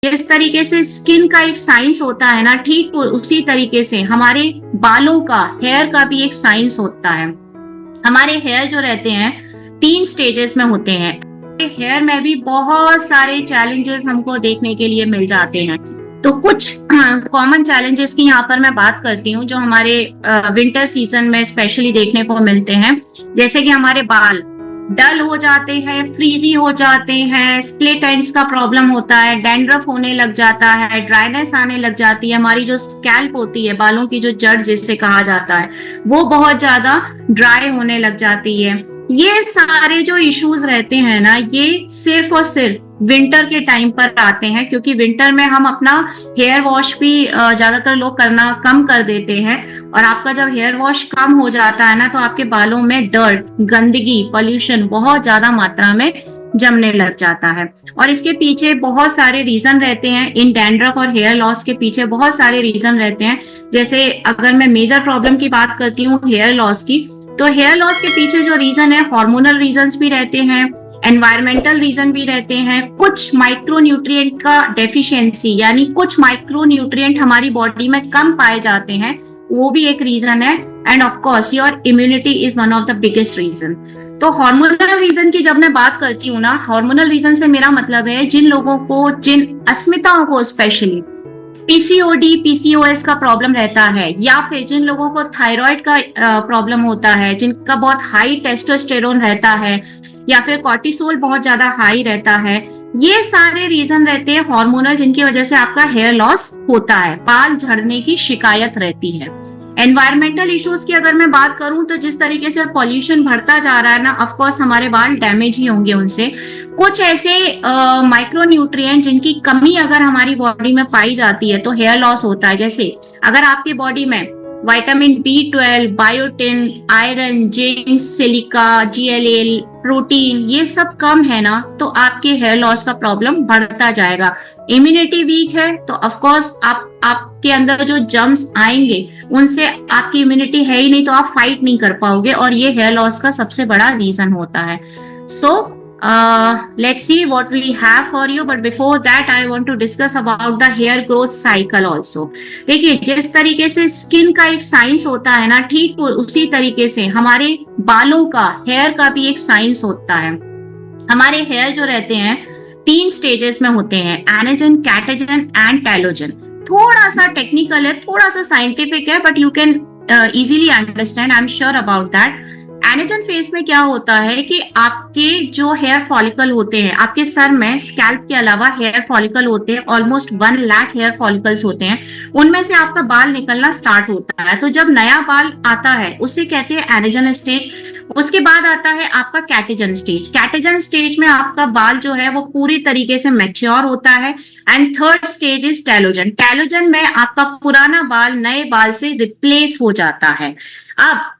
जिस तरीके से स्किन का एक साइंस होता है ना, ठीक उसी तरीके से हमारे बालों का, हेयर का भी एक साइंस होता है। हमारे हेयर जो रहते हैं 3 स्टेजेस में होते हैं। हेयर में भी बहुत सारे चैलेंजेस हमको देखने के लिए मिल जाते हैं। तो कुछ कॉमन चैलेंजेस की यहाँ पर मैं बात करती हूँ जो हमारे विंटर सीजन में स्पेशली देखने को मिलते हैं। जैसे कि हमारे बाल डल हो जाते हैं, फ्रीजी हो जाते हैं, स्प्लिट एंड्स का प्रॉब्लम होता है, डैंड्रफ होने लग जाता है, ड्राइनेस आने लग जाती है, हमारी जो स्कैल्प होती है, बालों की जो जड़ जिसे कहा जाता है, वो बहुत ज्यादा ड्राई होने लग जाती है। ये सारे जो इश्यूज रहते हैं ना, ये सिर्फ और सिर्फ विंटर के टाइम पर आते हैं, क्योंकि विंटर में हम अपना हेयर वॉश भी ज्यादातर लोग करना कम कर देते हैं। और आपका जब हेयर वॉश कम हो जाता है ना, तो आपके बालों में डर्ट, गंदगी, पॉल्यूशन बहुत ज्यादा मात्रा में जमने लग जाता है। और इसके पीछे बहुत सारे रीजन रहते हैं। इन डैंड्रफ और हेयर लॉस के पीछे बहुत सारे रीजन रहते हैं। जैसे अगर मैं मेजर प्रॉब्लम की बात करती हूँ हेयर लॉस की, तो हेयर लॉस के पीछे जो रीजन है, हार्मोनल रीजंस भी रहते हैं, एनवायरमेंटल रीजन भी रहते हैं, कुछ माइक्रो न्यूट्रिएंट का डेफिशिएंसी, यानी कुछ माइक्रो न्यूट्रिएंट हमारी बॉडी में कम पाए जाते हैं, वो भी एक रीजन है। And of course your immunity is one of the biggest reason. तो हार्मोनल रीजन की जब मैं बात करती हूँ ना, हार्मोनल रीजन से मेरा मतलब है जिन लोगों को, जिन अस्मिताओं को स्पेशली पीसीओडी, पीसीओएस का प्रॉब्लम रहता है, या फिर जिन लोगों को थायराइड का प्रॉब्लम होता है, जिनका बहुत हाई टेस्टोस्टेरोन रहता है, या फिर कॉर्टिसोल बहुत ज्यादा हाई रहता है, ये सारे रीजन रहते हैं हार्मोनल, जिनकी वजह से आपका हेयर लॉस होता है, बाल झड़ने की शिकायत रहती है। एनवायरमेंटल इश्यूज की अगर मैं बात करूं, तो जिस तरीके से पॉल्यूशन बढ़ता जा रहा है ना, ऑफ कोर्स हमारे बाल डैमेज ही होंगे उनसे। कुछ ऐसे माइक्रो न्यूट्रिएंट जिनकी कमी अगर हमारी बॉडी में पाई जाती है तो हेयर लॉस होता है। जैसे अगर आपकी बॉडी में vitamin B12, biotin, iron, zinc, silica, GLL, protein, ये सब कम है ना, तो आपके हेयर लॉस का प्रॉब्लम बढ़ता जाएगा। इम्यूनिटी वीक है तो ऑफ कोर्स आपके अंदर जो जर्म्स आएंगे उनसे, आपकी इम्यूनिटी है ही नहीं तो आप फाइट नहीं कर पाओगे, और ये हेयर लॉस का सबसे बड़ा रीजन होता है। सो let's see what we have for you, but before that I want to discuss about the hair growth cycle also। देखिए, जिस तरीके से स्किन का एक साइंस होता है ना, ठीक उसी तरीके से हमारे बालों का, हेयर का भी एक साइंस होता है। हमारे हेयर जो रहते हैं 3 स्टेजेस में होते हैं, एनाजन, कैटाजन एंड टेलोजन। थोड़ा सा टेक्निकल है, थोड़ा सा साइंटिफिक है, but you can easily understand, I am sure about that. Anagen phase में क्या होता है कि आपके जो हेयर फॉलिकल होते हैं, आपके सर में स्कैल्प के अलावा हेयर फॉलिकल होते हैं, ऑलमोस्ट 1 लाख हेयर फॉलिकल्स होते हैं, उनमें से आपका बाल निकलना स्टार्ट होता है। तो जब नया बाल आता है उसे कहते हैं एनाजन स्टेज। उसके बाद आता है आपका कैटाजन स्टेज। कैटाजन स्टेज में आपका बाल जो है वो पूरी तरीके से मैच्योर होता है। And third stage is telogen. Telogen में आपका पुराना बाल नए बाल से रिप्लेस हो जाता है। अब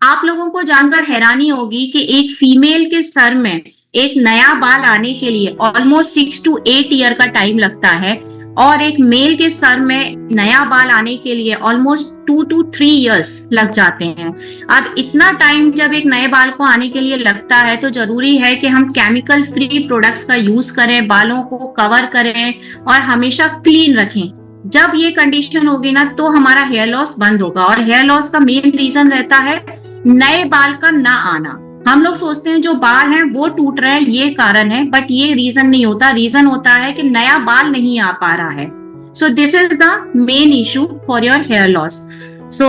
आप लोगों को जानकर हैरानी होगी कि एक फीमेल के सर में एक नया बाल आने के लिए ऑलमोस्ट 6 to 8 ईयर का टाइम लगता है, और एक मेल के सर में नया बाल आने के लिए ऑलमोस्ट 2 to 3 इयर्स लग जाते हैं। अब इतना टाइम जब एक नए बाल को आने के लिए लगता है, तो जरूरी है कि हम केमिकल फ्री प्रोडक्ट्स का यूज करें, बालों को कवर करें और हमेशा क्लीन रखें। जब ये कंडीशन होगी ना, तो हमारा हेयर लॉस बंद होगा। और हेयर लॉस का मेन रीजन रहता है नए बाल का ना आना। हम लोग सोचते हैं जो बाल हैं वो टूट रहे हैं, ये कारण है, बट ये रीजन नहीं होता। रीजन होता है कि नया बाल नहीं आ पा रहा है। So this is the main issue for your hair loss. So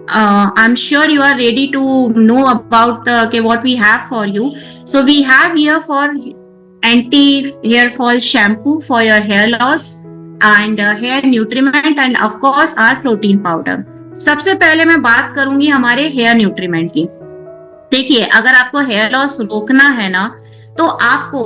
I'm sure you are ready to know about what we have for you. So we have here for anti-hair fall shampoo for your hair loss and hair nutriment and of course our protein powder. सबसे पहले मैं बात करूंगी हमारे hair न्यूट्रीमेंट की। देखिए, अगर आपको हेयर लॉस रोकना है ना, तो आपको,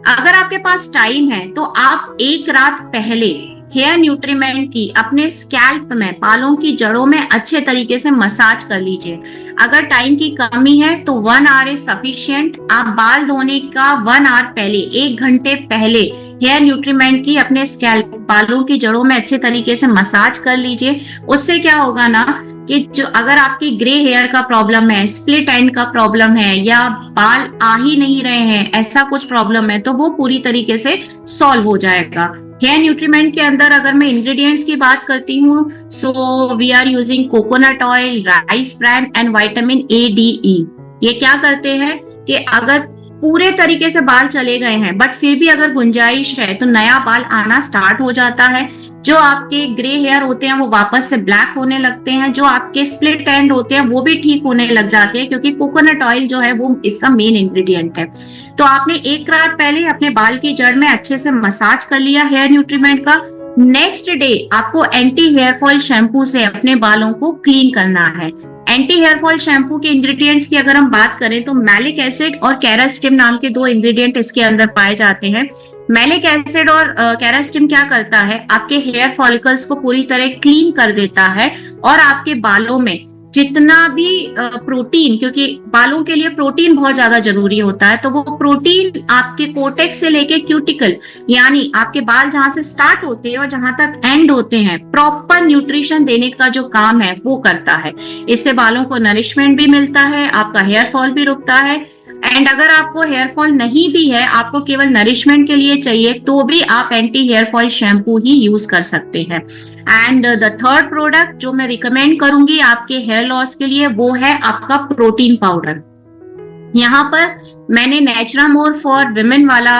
अगर आपके पास टाइम है, तो आप एक रात पहले हेयर न्यूट्रीमेंट की अपने स्कैल्प में, बालों की जड़ों में अच्छे तरीके से मसाज कर लीजिए। अगर टाइम की कमी है तो 1 आवर इज सफिशिएंट। आप बाल धोने का 1 आवर पहले, 1 घंटे पहले हेयर न्यूट्रीमेंट की अपने स्कैल्प, बालों की जड़ों में अच्छे तरीके से मसाज कर लीजिए। उससे क्या होगा ना कि जो, अगर आपकी ग्रे हेयर का प्रॉब्लम है, स्प्लिट एंड का प्रॉब्लम है, या बाल आ ही नहीं रहे हैं, ऐसा कुछ प्रॉब्लम है, तो वो पूरी तरीके से सॉल्व हो जाएगा। हेयर न्यूट्रीमेंट के अंदर अगर मैं इंग्रेडिएंट्स की बात करती हूँ, so we are using coconut oil, rice bran and vitamin A, D, E। ये क्या करते हैं कि अगर पूरे तरीके से बाल चले गए हैं बट फिर भी अगर गुंजाइश है तो नया बाल आना स्टार्ट हो जाता है। जो आपके ग्रे हेयर होते हैं वो वापस से ब्लैक होने लगते हैं, जो आपके स्प्लिट एंड होते हैं वो भी ठीक होने लग जाते हैं, क्योंकि कोकोनट ऑयल जो है वो इसका मेन इंग्रेडिएंट है। तो आपने एक रात पहले अपने बाल की जड़ में अच्छे से मसाज कर लिया हेयर न्यूट्रीमेंट का। नेक्स्ट डे आपको एंटी हेयर फॉल शैम्पू से अपने बालों को क्लीन करना है। एंटी हेयर फॉल शैम्पू के इंग्रेडिएंट्स की अगर हम बात करें तो मैलिक एसिड और कैरास्टिम नाम के 2 इंग्रेडिएंट इसके अंदर पाए जाते हैं। मैलिक एसिड और कैरास्टिम क्या करता है, आपके हेयर फॉलिकल्स को पूरी तरह क्लीन कर देता है और आपके बालों में जितना भी प्रोटीन, क्योंकि बालों के लिए प्रोटीन बहुत ज्यादा जरूरी होता है, तो वो प्रोटीन आपके कोटेक्स से लेके क्यूटिकल, यानी आपके बाल जहां से स्टार्ट होते हैं और जहां तक एंड होते हैं, प्रॉपर न्यूट्रिशन देने का जो काम है वो करता है। इससे बालों को नरिशमेंट भी मिलता है, आपका हेयर फॉल भी रुकता है। एंड अगर आपको हेयर फॉल नहीं भी है, आपको केवल नरिशमेंट के लिए चाहिए, तो भी आप एंटी हेयर फॉल शैम्पू ही यूज कर सकते हैं। एंड द थर्ड प्रोडक्ट जो मैं रिकमेंड करूंगी आपके हेयर लॉस के लिए वो है आपका प्रोटीन पाउडर। यहाँ पर मैंने नेचुरामोर फॉर विमेन वाला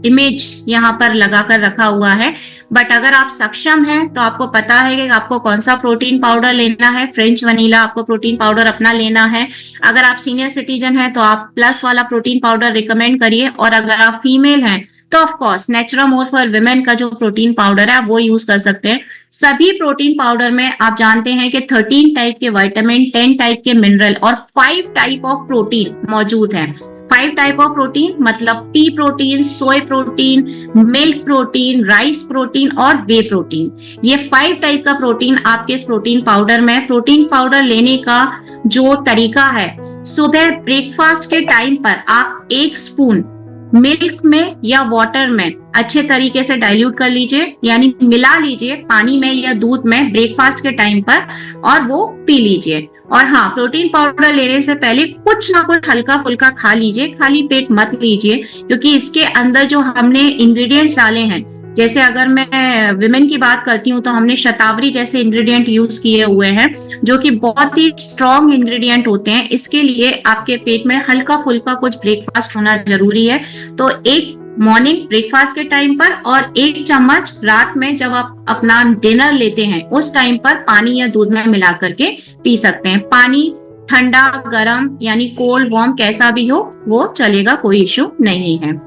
इमेज यहाँ पर लगा कर रखा हुआ है, बट अगर आप सक्षम हैं तो आपको पता है कि आपको कौन सा प्रोटीन पाउडर लेना है। फ्रेंच वनीला आपको प्रोटीन पाउडर अपना लेना है। अगर आप सीनियर सिटीजन हैं तो आप प्लस वाला प्रोटीन पाउडर रिकमेंड करिए, और अगर आप फीमेल हैं तो ऑफ कोर्स नेचुरामोर फॉर विमेन का जो प्रोटीन पाउडर है वो यूज कर सकते हैं। सभी प्रोटीन पाउडर में आप जानते हैं कि 13 टाइप के विटामिन, 10 टाइप के मिनरल और 5 टाइप ऑफ प्रोटीन मौजूद हैं। 5 टाइप ऑफ प्रोटीन मतलब पी प्रोटीन, सोय protein, milk protein, rice protein और वे प्रोटीन। ये 5 टाइप का प्रोटीन आपके इस प्रोटीन पाउडर में। प्रोटीन पाउडर लेने का जो तरीका है, सुबह ब्रेकफास्ट के टाइम पर आप 1 स्पून मिल्क में या वाटर में अच्छे तरीके से डाइल्यूट कर लीजिए, यानी मिला लीजिए पानी में या दूध में ब्रेकफास्ट के टाइम पर, और वो पी लीजिए। और हाँ, प्रोटीन पाउडर लेने से पहले कुछ ना कुछ हल्का फुल्का खा लीजिए, खाली पेट मत लीजिए, क्योंकि इसके अंदर जो हमने इंग्रेडिएंट्स डाले हैं, जैसे अगर मैं विमेन की बात करती हूँ तो हमने शतावरी जैसे इंग्रेडिएंट यूज किए हुए हैं, जो कि बहुत ही स्ट्रॉन्ग इंग्रेडिएंट होते हैं। इसके लिए आपके पेट में हल्का फुल्का कुछ ब्रेकफास्ट होना जरूरी है। तो एक मॉर्निंग ब्रेकफास्ट के टाइम पर और 1 चम्मच रात में जब आप अपना डिनर लेते हैं उस टाइम पर पानी या दूध में मिला करके पी सकते हैं। पानी ठंडा, गर्म यानी कोल्ड, वार्म कैसा भी हो वो चलेगा, कोई इश्यू नहीं है।